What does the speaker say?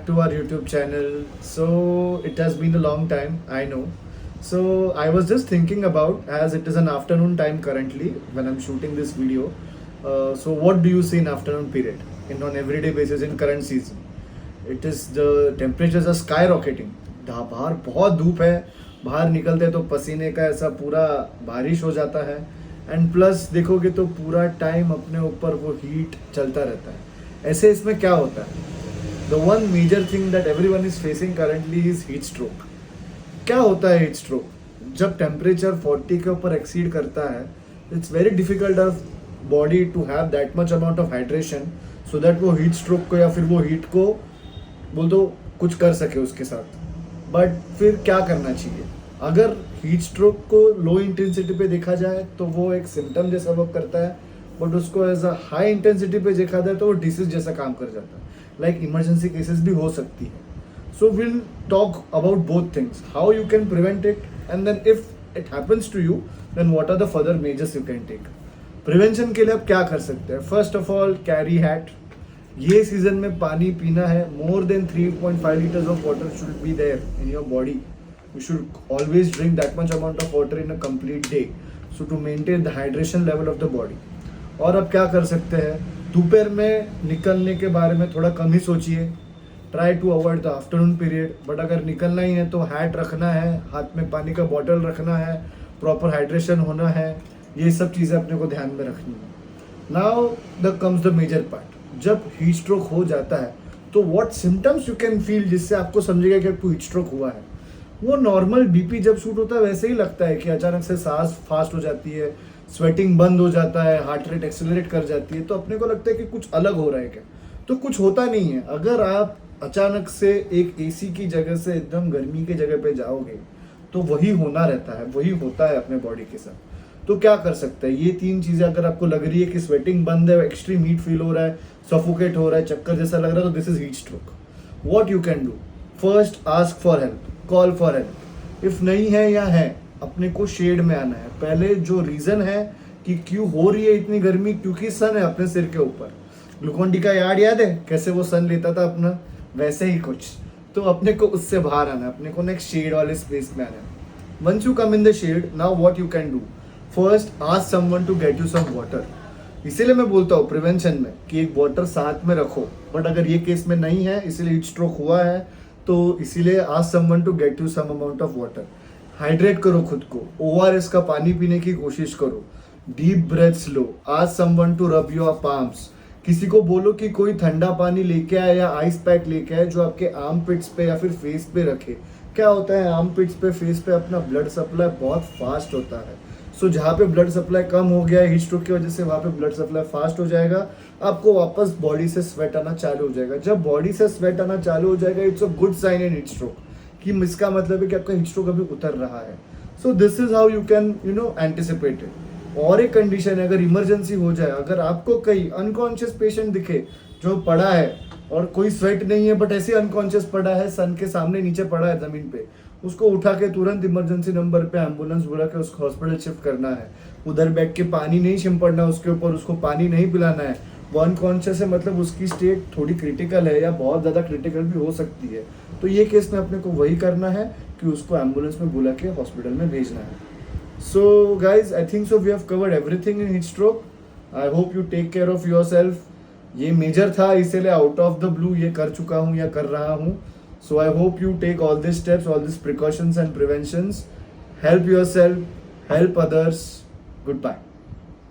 To our YouTube channel. So it has been a long time, I know. So I was just thinking about, as it is an afternoon time currently when I'm shooting this video. So what do you see in afternoon period in on everyday basis in current season? It is the temperatures are skyrocketing. बाहर बहुत धूप है, बाहर निकलते तो पसीने का ऐसा पूरा बारिश हो जाता है. एंड प्लस देखोगे तो पूरा टाइम अपने ऊपर वो हीट चलता रहता है. ऐसे इसमें क्या होता है? The one major thing that everyone is facing currently is heat stroke. क्या होता है heat stroke? जब टेम्परेचर 40 के ऊपर एक्सीड करता है, it's very difficult of body to have that much amount of hydration so that वो heat stroke को या फिर वो heat को बोल दो कुछ कर सके उसके साथ. बट फिर क्या करना चाहिए? अगर हीट स्ट्रोक को लो इंटेंसिटी पे देखा जाए तो वो एक सिम्टम जैसा वर्क करता है, बट उसको एज अ हाई इंटेंसिटी पे देखा जाए तो वो डिसीज जैसा काम कर जाता है. लाइक इमरजेंसी केसेस भी हो सकती है. So will talk about both things, how you can prevent it, and then if it happens to you then what are the further measures you can take. Prevention के लिए आप क्या कर सकते हैं? First of all carry hat. ये season में पानी पीना है. More than 3.5 liters of water should be there in your body. You should always drink that much amount of water in a complete day, so to maintain the hydration level of the body. और अब क्या कर सकते हैं? दोपहर में निकलने के बारे में थोड़ा कम ही सोचिए. Try to avoid the afternoon period. But अगर निकलना ही है तो हैट रखना है, हाथ में पानी का बॉटल रखना है, प्रॉपर हाइड्रेशन होना है. ये सब चीज़ें अपने को ध्यान में रखनी है. Now the comes the major part. जब हीट स्ट्रोक हो जाता है तो what symptoms you can feel जिससे आपको समझेगा कि आपको हीट स्ट्रोक हुआ है. वो नॉर्मल बीपी जब शूट होता है वैसे ही लगता है कि अचानक से सांस फास्ट हो जाती है, स्वेटिंग बंद हो जाता है, हार्ट रेट एक्सेलरेट कर जाती है. तो अपने को लगता है कि कुछ अलग हो रहा है क्या. तो कुछ होता नहीं है. अगर आप अचानक से एक एसी की जगह से एकदम गर्मी की जगह पे जाओगे तो वही होना रहता है, वही होता है अपने बॉडी के साथ. तो क्या कर सकते हैं? ये 3 चीज़ें अगर आपको लग रही है कि स्वेटिंग बंद है, एक्सट्रीम हीट फील हो रहा है, सफोकेट हो रहा है, चक्कर जैसा लग रहा है, तो this is heat stroke. What you can do? First ask for help, call for help. If नहीं है या है, अपने को शेड में आना है. पहले जो रीजन है कि क्यों हो रही है इतनी गर्मी, क्योंकि सन है अपने सिर के ऊपर. ग्लूकोन डी का याद है कैसे वो सन लेता था अपना, वैसे ही कुछ. तो अपने को उससे बाहर आना है, अपने को नेक्स्ट शेड वाले स्पेस में आना है. Once you come in the shade, now what you can do? First ask someone to get you some water. इसीलिए मैं बोलता हूँ प्रिवेंशन में कि एक वाटर साथ में रखो. बट अगर ये केस में नहीं है, इसीलिए हीट स्ट्रोक हुआ है, तो इसीलिए ask someone to get you some amount of water. Hydrate करो खुद को. ORS का पानी पीने की कोशिश करो. डीप ब्रेथ्स लो. Ask someone to rub your palms. किसी को बोलो कि कोई ठंडा पानी लेके आए या आइस पैक लेके आए जो आपके आर्म पिट्स पे या फिर फेस पे रखे. क्या होता है, आर्म पिट्स पे, फेस पे अपना ब्लड सप्लाई बहुत फास्ट होता है. सो जहाँ पे ब्लड सप्लाई कम हो गया है हीट स्ट्रोक की वजह से, वहाँ पे ब्लड सप्लाई फास्ट हो जाएगा. आपको वापस बॉडी से स्वेट आना चालू हो जाएगा. जब बॉडी से स्वेट आना चालू हो जाएगा, it's a good sign in heat stroke, कि इसका मतलब है कि आपका हीट स्ट्रोक अभी उतर रहा है. So this is how you can anticipate it. और एक कंडीशन है, अगर इमरजेंसी हो जाए, अगर आपको कहीं अनकॉन्शियस पेशेंट दिखे जो पड़ा है और कोई स्वेट नहीं है बट ऐसे अनकॉन्शियस पड़ा है, सन के सामने नीचे पड़ा है जमीन पे, उसको उठा के तुरंत इमरजेंसी नंबर पे एम्बुलेंस बुला के उसको हॉस्पिटल शिफ्ट करना है. उधर बैठ के पानी नहीं छिपड़ना उसके ऊपर, उसको पानी नहीं पिलाना है. वो अनकॉन्शियस है, मतलब उसकी स्टेट थोड़ी क्रिटिकल है या बहुत ज़्यादा क्रिटिकल भी हो सकती है. तो ये केस में अपने को वही करना है कि उसको एम्बुलेंस में बुला के हॉस्पिटल में भेजना है. So guys, I think so we have covered everything in heat stroke. I hope you take care of your self. ये मेजर था, इसीलिए आउट ऑफ द ब्लू ये कर चुका हूँ या कर रहा हूँ. So I hope you take all these steps, all these precautions and preventions. Help yourself, help others. Goodbye.